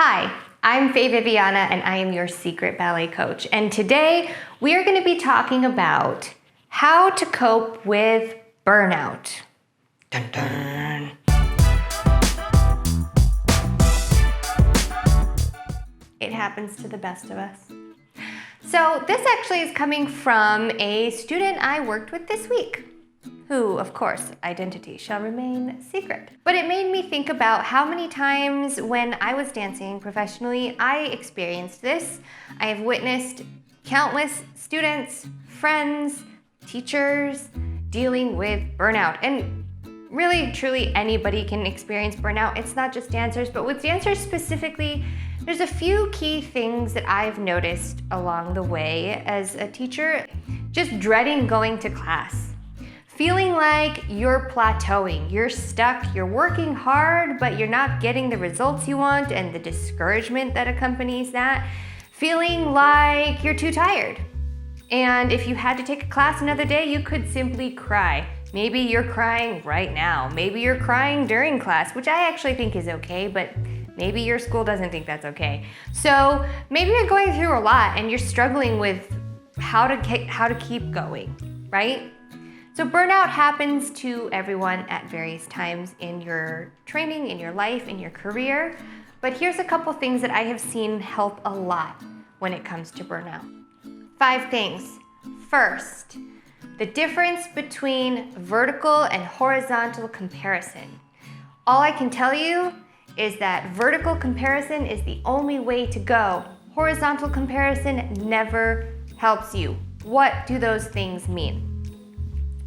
Hi, I'm Faye Viviana and I am your secret ballet coach. And today we are going to be talking about how to cope with burnout. Dun, dun. It happens to the best of us. So this actually is coming from a student I worked with this week, who, of course, identity shall remain secret. But it made me think about how many times when I was dancing professionally, I experienced this. I have witnessed countless students, friends, teachers dealing with burnout. And really, truly, anybody can experience burnout. It's not just dancers, but with dancers specifically, there's a few key things that I've noticed along the way as a teacher. Just dreading going to class. Feeling like you're plateauing, you're stuck, you're working hard, but you're not getting the results you want, and the discouragement that accompanies that. Feeling like you're too tired. And if you had to take a class another day, you could simply cry. Maybe you're crying right now. Maybe you're crying during class, which I actually think is okay, but maybe your school doesn't think that's okay. So maybe you're going through a lot and you're struggling with how to keep going, right? So burnout happens to everyone at various times in your training, in your life, in your career. But here's a couple things that I have seen help a lot when it comes to burnout. 5 things. First, the difference between vertical and horizontal comparison. All I can tell you is that vertical comparison is the only way to go. Horizontal comparison never helps you. What do those things mean?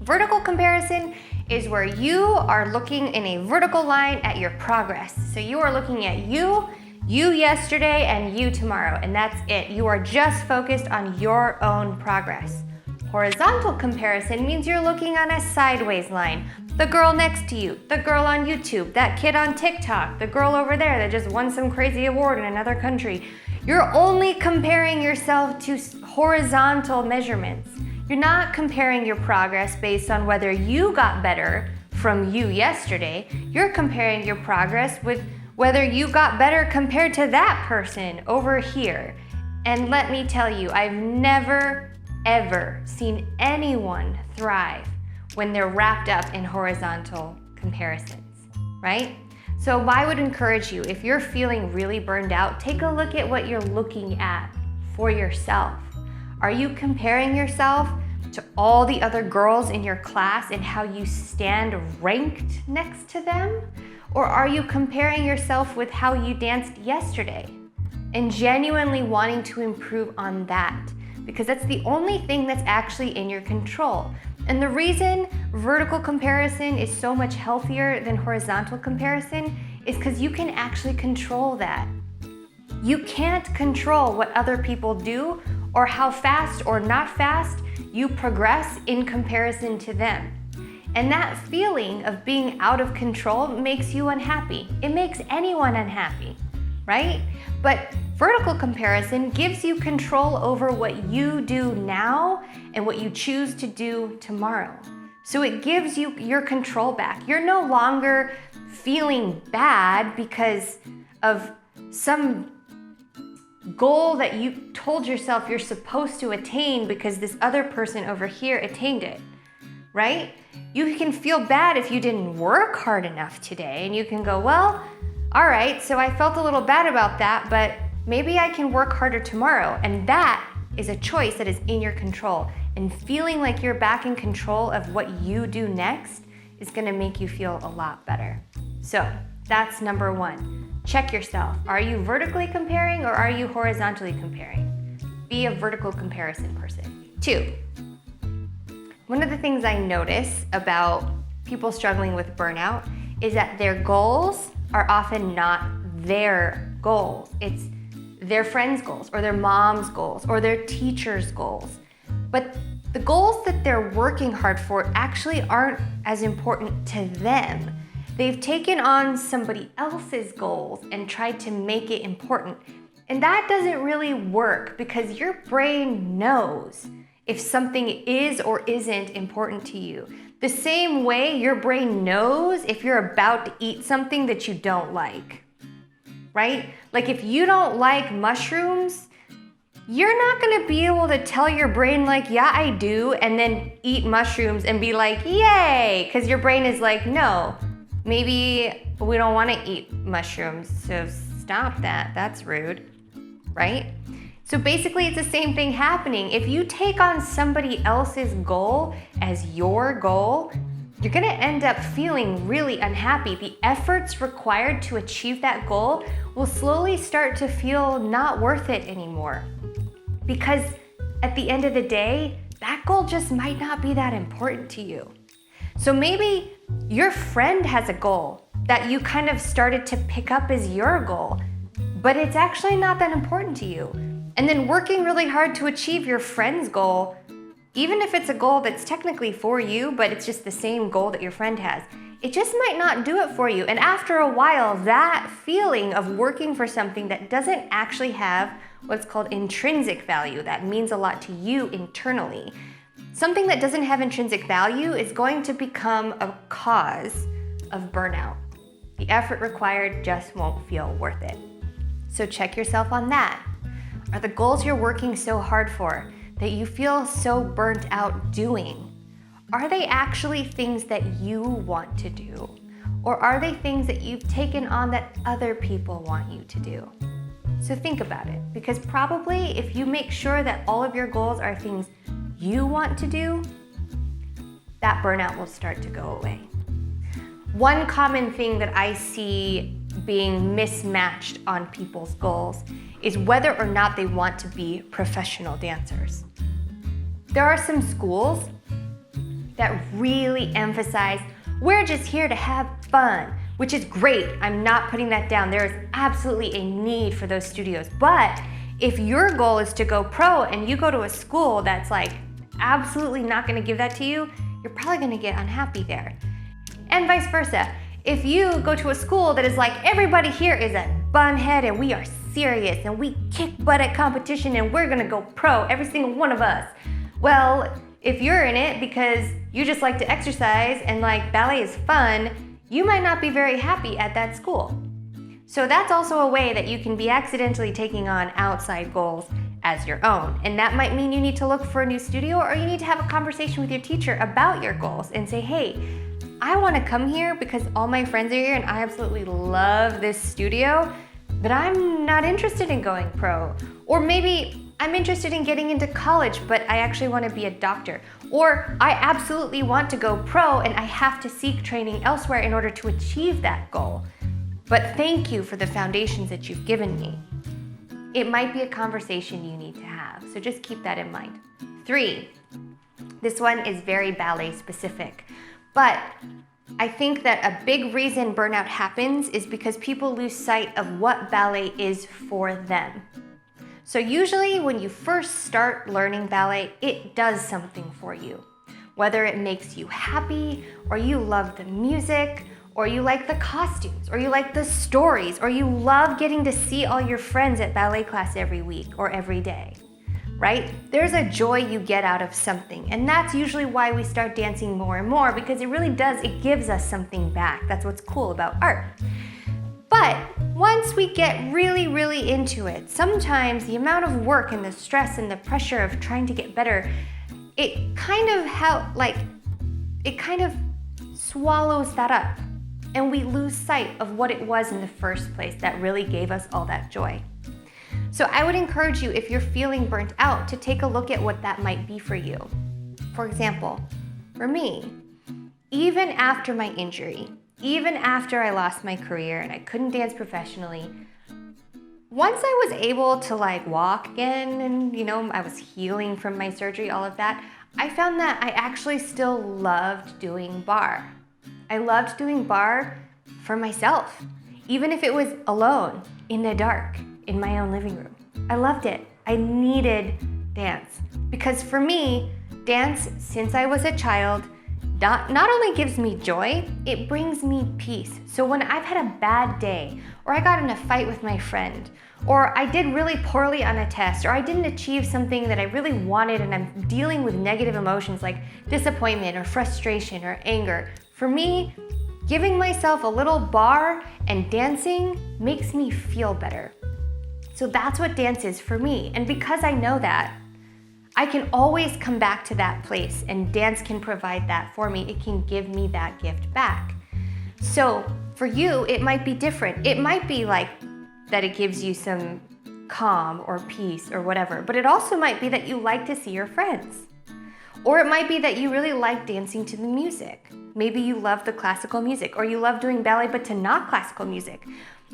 Vertical comparison is where you are looking in a vertical line at your progress. So you are looking at you yesterday, and you tomorrow, and that's it. You are just focused on your own progress. Horizontal comparison means you're looking on a sideways line. The girl next to you, the girl on YouTube, that kid on TikTok, the girl over there that just won some crazy award in another country. You're only comparing yourself to horizontal measurements. You're not comparing your progress based on whether you got better from you yesterday. You're comparing your progress with whether you got better compared to that person over here. And let me tell you, I've never, ever seen anyone thrive when they're wrapped up in horizontal comparisons, right? So I would encourage you, if you're feeling really burned out, take a look at what you're looking at for yourself. Are you comparing yourself to all the other girls in your class and how you stand ranked next to them? Or are you comparing yourself with how you danced yesterday and genuinely wanting to improve on that? Because that's the only thing that's actually in your control. And the reason vertical comparison is so much healthier than horizontal comparison is because you can actually control that. You can't control what other people do or how fast or not fast you progress in comparison to them. And that feeling of being out of control makes you unhappy. It makes anyone unhappy, right? But vertical comparison gives you control over what you do now and what you choose to do tomorrow. So it gives you your control back. You're no longer feeling bad because of some goal that you told yourself you're supposed to attain because this other person over here attained it, right? You can feel bad if you didn't work hard enough today, and you can go, well, all right, so I felt a little bad about that, but maybe I can work harder tomorrow. And that is a choice that is in your control. And feeling like you're back in control of what you do next is gonna make you feel a lot better. So that's number 1. Check yourself. Are you vertically comparing or are you horizontally comparing? Be a vertical comparison person. 2, one of the things I notice about people struggling with burnout is that their goals are often not their goals. It's their friends' goals or their mom's goals or their teacher's goals. But the goals that they're working hard for actually aren't as important to them. They've taken on somebody else's goals and tried to make it important. And that doesn't really work because your brain knows if something is or isn't important to you. The same way your brain knows if you're about to eat something that you don't like. right? Like if you don't like mushrooms, you're not gonna be able to tell your brain like, yeah, I do, and then eat mushrooms and be like, yay, because your brain is like, no, maybe we don't wanna eat mushrooms, so stop that, that's rude, right? So basically it's the same thing happening. If you take on somebody else's goal as your goal, you're gonna end up feeling really unhappy. The efforts required to achieve that goal will slowly start to feel not worth it anymore. Because at the end of the day, that goal just might not be that important to you. So maybe your friend has a goal that you kind of started to pick up as your goal, but it's actually not that important to you. And then working really hard to achieve your friend's goal, even if it's a goal that's technically for you, but it's just the same goal that your friend has, it just might not do it for you. And after a while, that feeling of working for something that doesn't actually have what's called intrinsic value, that means a lot to you internally, something that doesn't have intrinsic value is going to become a cause of burnout. The effort required just won't feel worth it. So check yourself on that. Are the goals you're working so hard for, that you feel so burnt out doing, are they actually things that you want to do? Or are they things that you've taken on that other people want you to do? So think about it, because probably if you make sure that all of your goals are things you want to do, that burnout will start to go away. One common thing that I see being mismatched on people's goals is whether or not they want to be professional dancers. There are some schools that really emphasize, we're just here to have fun, which is great. I'm not putting that down. There is absolutely a need for those studios. But if your goal is to go pro and you go to a school that's like absolutely not gonna give that to you, you're probably gonna get unhappy there. And vice versa. If you go to a school that is like, everybody here is a bunhead and we are serious and we kick butt at competition and we're gonna go pro, every single one of us. Well, if you're in it because you just like to exercise and like ballet is fun, you might not be very happy at that school. So that's also a way that you can be accidentally taking on outside goals as your own. And that might mean you need to look for a new studio, or you need to have a conversation with your teacher about your goals and say, hey, I want to come here because all my friends are here and I absolutely love this studio, but I'm not interested in going pro. Or maybe I'm interested in getting into college, but I actually want to be a doctor. Or I absolutely want to go pro and I have to seek training elsewhere in order to achieve that goal. But thank you for the foundations that you've given me. It might be a conversation you need to have, so just keep that in mind. 3, this one is very ballet specific, but I think that a big reason burnout happens is because people lose sight of what ballet is for them. So usually when you first start learning ballet, it does something for you. Whether it makes you happy, or you love the music, or you like the costumes, or you like the stories, or you love getting to see all your friends at ballet class every week or every day, right? There's a joy you get out of something, and that's usually why we start dancing more and more, because it really does, it gives us something back. That's what's cool about art. But once we get really, really into it, sometimes the amount of work and the stress and the pressure of trying to get better, it kind of swallows that up, and we lose sight of what it was in the first place that really gave us all that joy. So I would encourage you, if you're feeling burnt out, to take a look at what that might be for you. For example, for me, even after my injury, even after I lost my career and I couldn't dance professionally, once I was able to walk again and I was healing from my surgery, all of that, I found that I actually still loved doing bar. I loved doing bar for myself, even if it was alone, in the dark, in my own living room. I loved it. I needed dance because for me, dance since I was a child not only gives me joy, it brings me peace. So when I've had a bad day, or I got in a fight with my friend, or I did really poorly on a test, or I didn't achieve something that I really wanted and I'm dealing with negative emotions like disappointment or frustration or anger, for me, Giving myself a little bar and dancing makes me feel better. So that's what dance is for me. And because I know that, I can always come back to that place, and dance can provide that for me. It can give me that gift back. So for you, it might be different. It might be like that it gives you some calm or peace or whatever, but it also might be that you like to see your friends. Or it might be that you really like dancing to the music. Maybe you love the classical music, or you love doing ballet but to not classical music.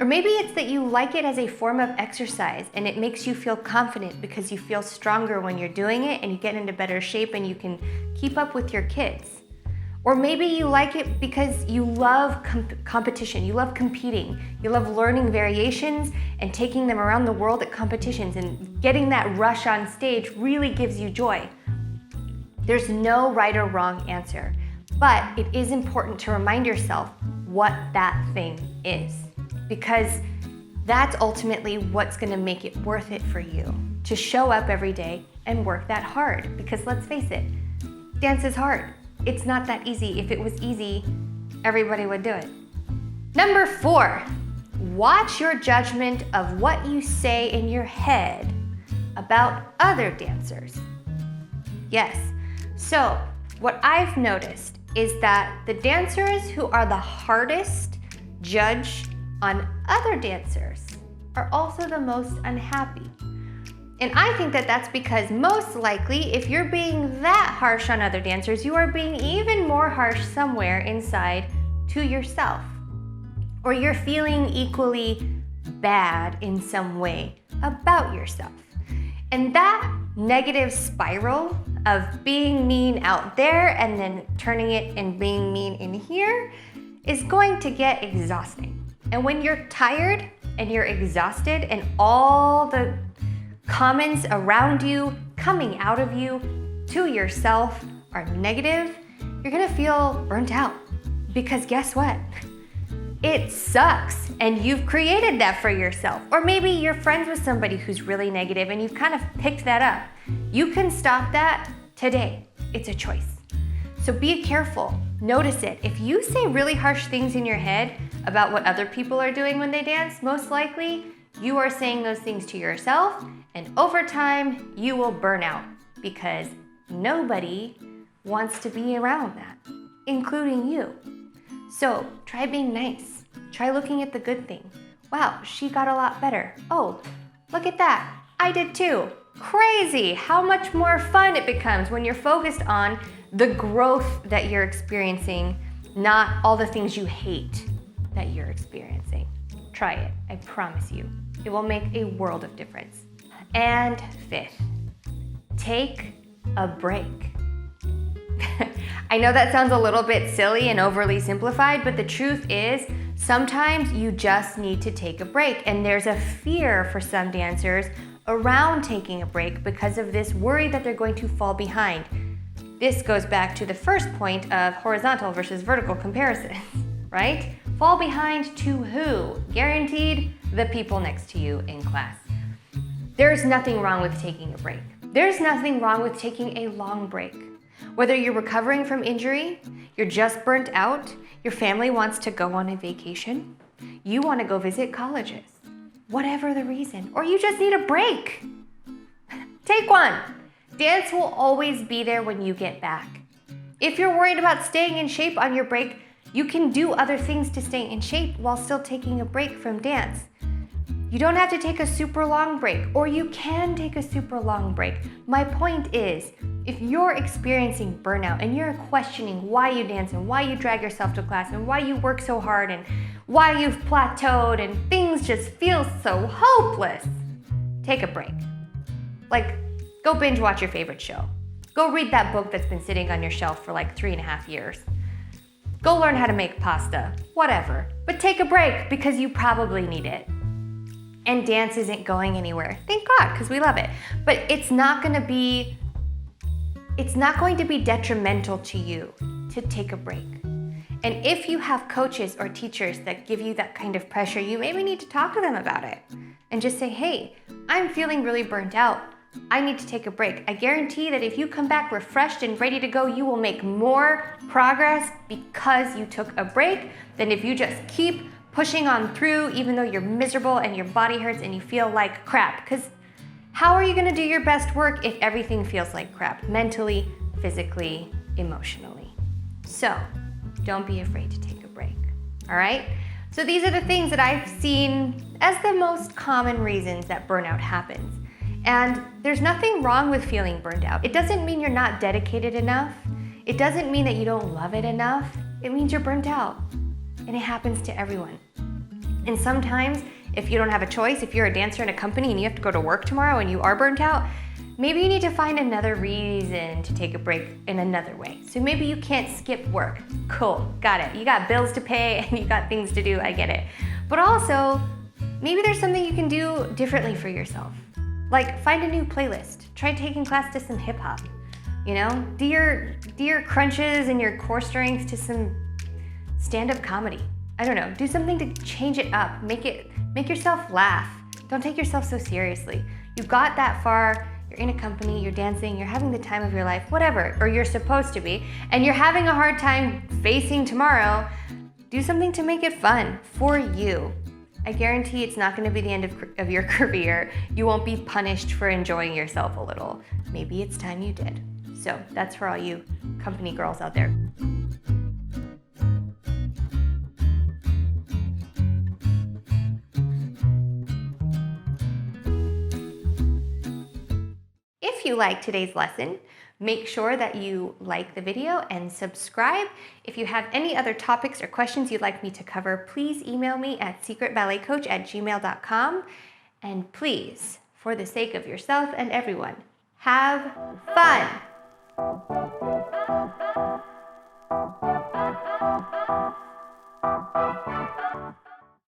Or maybe it's that you like it as a form of exercise and it makes you feel confident because you feel stronger when you're doing it and you get into better shape and you can keep up with your kids. Or maybe you like it because you love competition, you love competing, you love learning variations and taking them around the world at competitions, and getting that rush on stage really gives you joy. There's no right or wrong answer, but it is important to remind yourself what that thing is, because that's ultimately what's gonna make it worth it for you to show up every day and work that hard. Because let's face it, dance is hard. It's not that easy. If it was easy, everybody would do it. Number 4, watch your judgment of what you say in your head about other dancers. Yes, so what I've noticed is that the dancers who are the hardest judge on other dancers are also the most unhappy. And I think that that's because most likely, if you're being that harsh on other dancers, you are being even more harsh somewhere inside to yourself. Or you're feeling equally bad in some way about yourself. And that negative spiral of being mean out there and then turning it and being mean in here is going to get exhausting. And when you're tired and you're exhausted and all the comments around you, coming out of you, to yourself are negative, you're gonna feel burnt out. Because guess what? It sucks, and you've created that for yourself. Or maybe you're friends with somebody who's really negative and you've kind of picked that up. You can stop that today. It's a choice. So be careful, notice it. If you say really harsh things in your head about what other people are doing when they dance, most likely you are saying those things to yourself, and over time you will burn out because nobody wants to be around that, including you. So try being nice. Try looking at the good thing. Wow, she got a lot better. Oh, look at that. I did too. Crazy how much more fun it becomes when you're focused on the growth that you're experiencing, not all the things you hate that you're experiencing. Try it, I promise you. It will make a world of difference. And 5th, take a break. I know that sounds a little bit silly and overly simplified, but the truth is sometimes you just need to take a break. And there's a fear for some dancers around taking a break because of this worry that they're going to fall behind. This goes back to the first point of horizontal versus vertical comparison, right? Fall behind to who? Guaranteed, the people next to you in class. There's nothing wrong with taking a break. There's nothing wrong with taking a long break. Whether you're recovering from injury, you're just burnt out, your family wants to go on a vacation, you want to go visit colleges, whatever the reason, or you just need a break. Take one. Dance will always be there when you get back. If you're worried about staying in shape on your break, you can do other things to stay in shape while still taking a break from dance. You don't have to take a super long break, or you can take a super long break. My point is, if you're experiencing burnout and you're questioning why you dance and why you drag yourself to class and why you work so hard and why you've plateaued and things just feel so hopeless, take a break. Like, go binge watch your favorite show. Go read that book that's been sitting on your shelf for like 3.5 years. Go learn how to make pasta, whatever. But take a break because you probably need it. And dance isn't going anywhere. Thank God, because we love it. But it's not going to be detrimental to you to take a break. And if you have coaches or teachers that give you that kind of pressure, you maybe need to talk to them about it and just say, hey, I'm feeling really burnt out. I need to take a break. I guarantee that if you come back refreshed and ready to go, you will make more progress because you took a break than if you just keep pushing on through even though you're miserable and your body hurts and you feel like crap. Because how are you gonna do your best work if everything feels like crap, mentally, physically, emotionally? So don't be afraid to take a break, all right? So these are the things that I've seen as the most common reasons that burnout happens. And there's nothing wrong with feeling burned out. It doesn't mean you're not dedicated enough. It doesn't mean that you don't love it enough. It means you're burnt out. And it happens to everyone. And sometimes, if you don't have a choice, if you're a dancer in a company and you have to go to work tomorrow and you are burnt out, maybe you need to find another reason to take a break in another way. So maybe you can't skip work. Cool, got it. You got bills to pay and you got things to do, I get it. But also, maybe there's something you can do differently for yourself. Like find a new playlist. Try taking class to some hip hop. You know, do your crunches and your core strengths to some stand-up comedy. I don't know, do something to change it up. Make yourself laugh. Don't take yourself so seriously. You got that far, you're in a company, you're dancing, you're having the time of your life, whatever, or you're supposed to be, and you're having a hard time facing tomorrow. Do something to make it fun for you. I guarantee it's not going to be the end of your career. You won't be punished for enjoying yourself a little. Maybe it's time you did. So that's for all you company girls out there. If you liked today's lesson, make sure that you like the video and subscribe. If you have any other topics or questions you'd like me to cover, please email me at secretballetcoach@gmail.com. And please, for the sake of yourself and everyone, have fun.